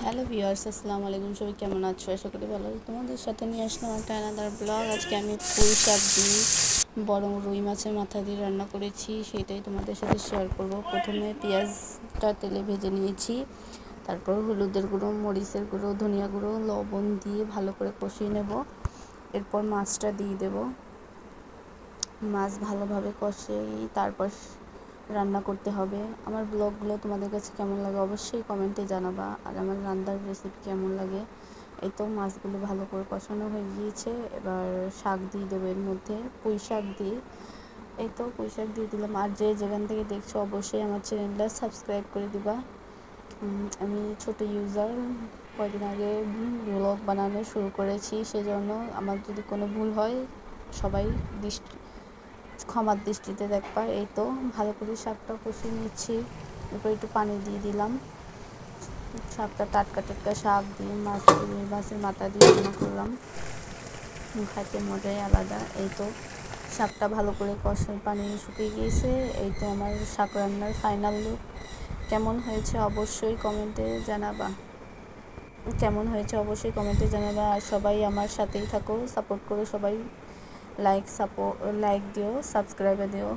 Hello viewers, আসসালামু আলাইকুম। সবাই কেমন আছো? আশা করি ভালো আছো। তোমাদের সাথে নিয়ে আসলাম একটা আনাদার ব্লগ। আজকে আমি পুঁই শাক দিয়ে বরং রুই মাছের মাথা দিয়ে রান্না করেছি, সেটাই তোমাদের সাথে শেয়ার করব। প্রথমে পেঁয়াজটা তেলে ভেজে নিয়েছি, তারপর হলুদের গুঁড়ো, মরিচের গুঁড়ো, ধনিয়া গুঁড়ো, লবণ দিয়ে ভালো করে কষিয়ে নেব। এরপর মাছটা দিয়ে দেব। মাছ ভালোভাবে কষিয়ে তারপর রান্না করতে হবে। আমার ব্লগগুলো তোমাদের কাছে কেমন লাগে অবশ্যই কমেন্টে জানাবা, আর আমার রান্নার রেসিপি কেমন লাগে। এই তো মাছগুলো ভালো করে কষানো হয়ে গিয়েছে, এবার শাক দিয়ে দেবো এর মধ্যে, পুঁই শাক দিয়ে। এই তো পুঁই শাক দিয়ে দিলাম। আর যে যেখান থেকে দেখছো অবশ্যই আমার চ্যানেলটা সাবস্ক্রাইব করে দিবা। আমি ছোট ইউজার, কয়েকদিন আগে ব্লগ বানানো শুরু করেছি, সেজন্য আমার যদি কোনো ভুল হয় সবাই ক্ষমার দৃষ্টিতে দেখবা। এই তো ভালো করে শাকটা কষিয়ে নিচ্ছি, এরপর একটু পানি দিয়ে দিলাম। শাকটা টাটকা টাটকা শাক দিয়ে মাছের মাথা দিয়ে রান্না করলাম, খাইতে মজাই আলাদা। এই তো শাকটা ভালো করে কষে পানি শুকিয়ে গিয়েছে। এই তো আমার শাক রান্নার ফাইনাল লুক। কেমন হয়েছে অবশ্যই কমেন্টে জানাবা। আর সবাই আমার সাথেই থাকো, সাপোর্ট করো সবাই। লাইক দিও, সাবস্ক্রাইবে দিও।